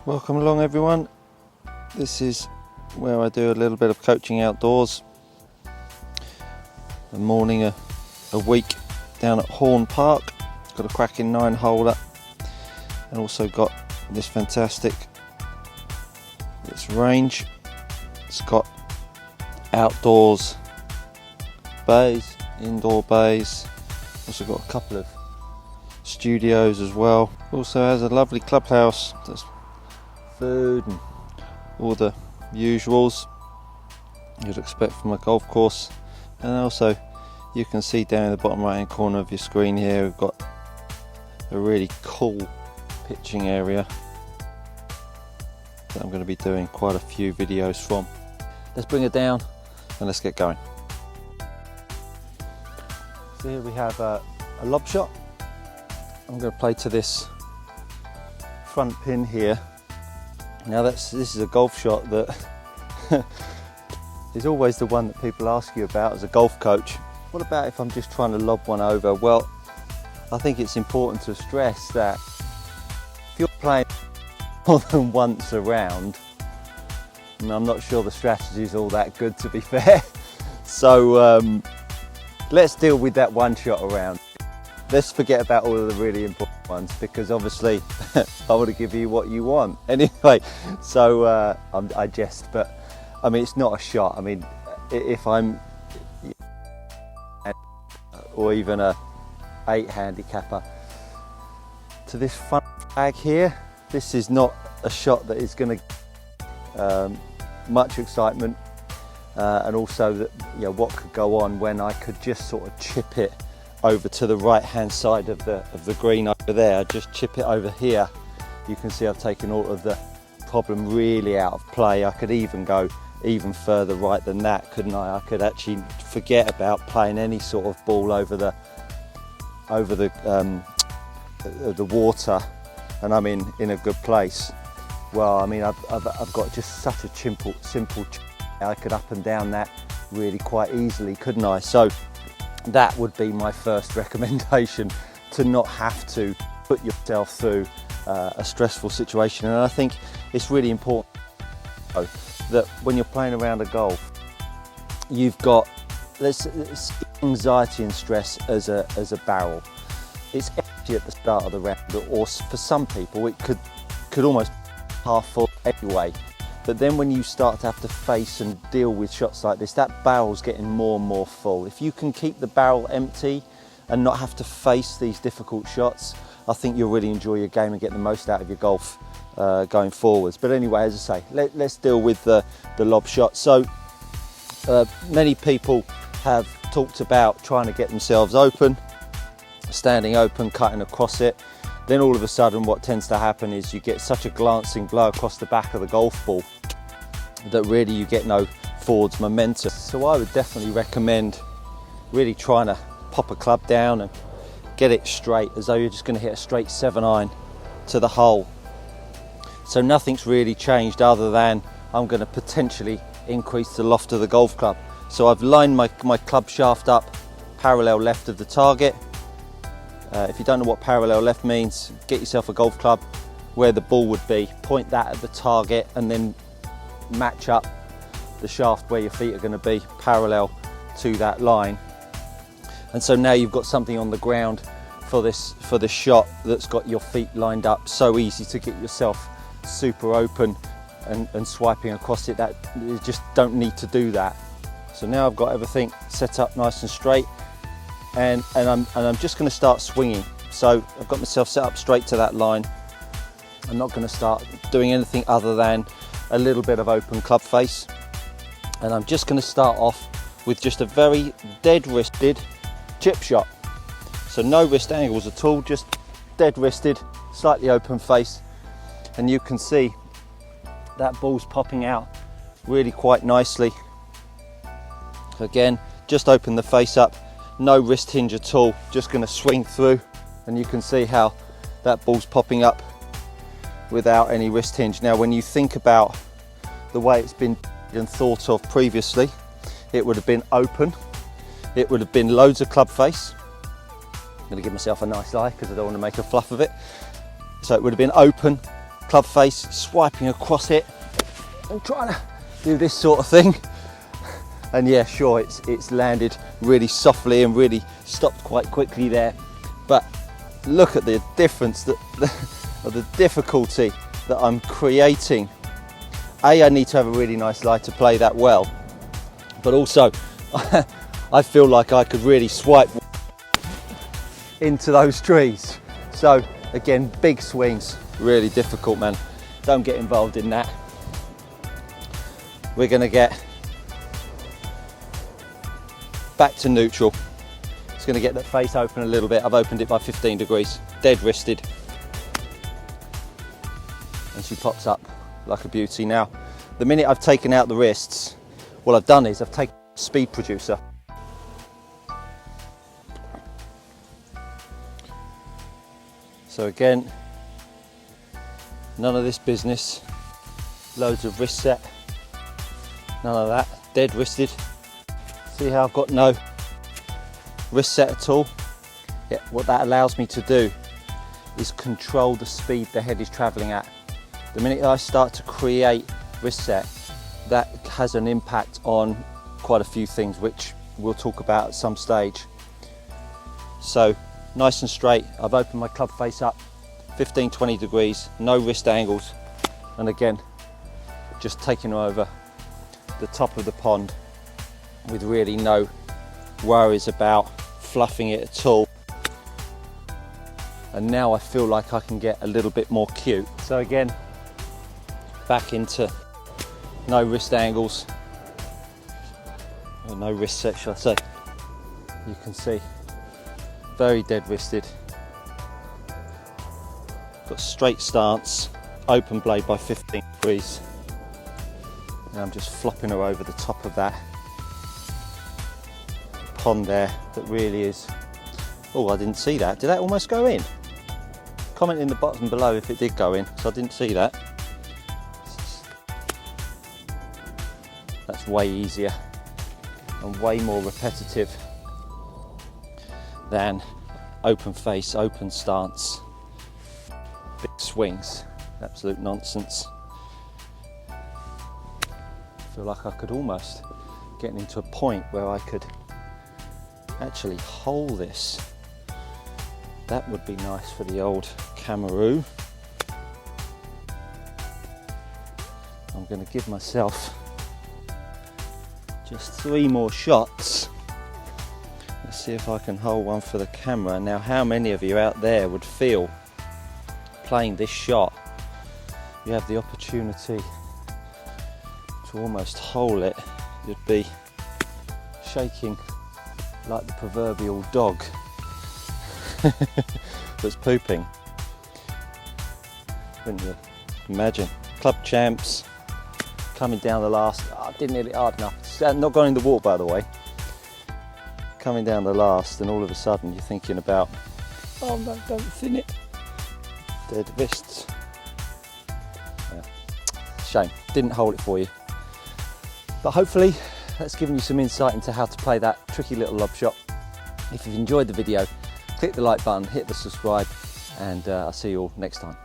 Welcome along everyone. This is where I do a little bit of coaching outdoors. A morning a week down at Horn Park. Got a cracking 9-holer and also got this fantastic range. It's got outdoors bays, indoor bays. Also got a couple of studios as well. Also has a lovely clubhouse. There's food and all the usuals you'd expect from a golf course. And also you can see down in the bottom right hand corner of your screen here we've got a really cool pitching area that I'm going to be doing quite a few videos from. Let's bring it down and let's get going. So here we have a lob shot. I'm going to play to this front pin here. Now this is a golf shot that is always the one that people ask you about as a golf coach. What about if I'm just trying to lob one over? Well, I think it's important to stress that if you're playing more than once around, and I'm not sure the strategy is all that good, to be fair. So let's deal with that one shot around. Let's forget about all of the really important ones, because obviously I want to give you what you want. Anyway, so I jest, but I mean, it's not a shot. I mean, if I'm, or even a 8 handicapper, to this front flag here, this is not a shot that is going to much excitement, and also that, you know, what could go on when I could just sort of chip it over to the right hand side of the green over there. Just chip it over here. You can see I've taken all of the problem really out of play. I could even go even further right than that, couldn't I? I could actually forget about playing any sort of ball over the water, and I'm in a good place. Well, I mean, I've got just such a simple. I could up and down that really quite easily, couldn't I? So that would be my first recommendation, to not have to put yourself through a stressful situation. And I think it's really important that when you're playing around a golf, you've got this anxiety and stress as a barrel. It's empty at the start of the round, or for some people it could almost half full anyway. But then when you start to have to face and deal with shots like this, that barrel's getting more and more full. If you can keep the barrel empty and not have to face these difficult shots, I think you'll really enjoy your game and get the most out of your golf going forwards. But anyway, as I say, let's deal with the lob shot. So many people have talked about trying to get themselves open, standing open, cutting across it. Then all of a sudden what tends to happen is you get such a glancing blow across the back of the golf ball that really you get no forwards momentum. So I would definitely recommend really trying to pop a club down and get it straight, as though you're just going to hit a straight 7-iron to the hole. So nothing's really changed, other than I'm going to potentially increase the loft of the golf club. So I've lined my club shaft up parallel left of the target. If you don't know what parallel left means, get yourself a golf club where the ball would be, point that at the target, and then match up the shaft where your feet are going to be parallel to that line. And so now you've got something on the ground for this shot that's got your feet lined up. So easy to get yourself super open and swiping across it. That you just don't need to do that. So now I've got everything set up nice and straight, and I'm just going to start swinging. So I've got myself set up straight to that line. I'm not going to start doing anything other than a little bit of open club face, and I'm just going to start off with just a very dead wristed chip shot. So no wrist angles at all, just dead wristed, slightly open face, and you can see that ball's popping out really quite nicely. Again, just open the face up, no wrist hinge at all, just going to swing through, and you can see how that ball's popping up without any wrist hinge. Now when you think about the way it's been and thought of previously, it would have been open, it would have been loads of club face. I'm going to give myself a nice eye because I don't want to make a fluff of it. So it would have been open, club face, swiping across it and trying to do this sort of thing. And yeah, sure, it's landed really softly and really stopped quite quickly there. But look at the difference, of the difficulty that I'm creating. I need to have a really nice lie to play that well, but also I feel like I could really swipe into those trees. So again, big swings, really difficult, man. Don't get involved in that. We're gonna get back to neutral. It's gonna get the face open a little bit. I've opened it by 15 degrees, dead wristed. And she pops up like a beauty. Now, the minute I've taken out the wrists, what I've done is I've taken a speed producer. So again, none of this business, loads of wrist set, none of that, dead wristed. See how I've got no wrist set at all? Yeah, what that allows me to do is control the speed the head is traveling at. The minute I start to create wrist set, that has an impact on quite a few things, which we'll talk about at some stage. So nice and straight, I've opened my club face up 15-20 degrees, no wrist angles, and again just taking her over the top of the pond with really no worries about fluffing it at all. And now I feel like I can get a little bit more cute. So again, back into no wrist angles, or no wrist set, shall I say. You can see, very dead wristed. Got straight stance, open blade by 15 degrees. And I'm just flopping her over the top of that pond there that really is, oh, I didn't see that. Did that almost go in? Comment in the bottom below if it did go in, so I didn't see that. That's way easier and way more repetitive than open face, open stance, big swings. Absolute nonsense. I feel like I could almost get into a point where I could actually hold this. That would be nice for the old Camaroo. I'm going to give myself just 3 more shots. Let's see if I can hold one for the camera. Now, how many of you out there would feel playing this shot? You have the opportunity to almost hold it. You'd be shaking like the proverbial dog that's pooping. Wouldn't you imagine? Club champs coming down the last, oh, didn't hit it hard enough. It's not gone in the water, by the way. Coming down the last, and all of a sudden you're thinking about, oh no, don't thin it. Dead wrists. Yeah. Shame, didn't hold it for you. But hopefully that's given you some insight into how to play that tricky little lob shot. If you've enjoyed the video, click the like button, hit the subscribe, and I'll see you all next time.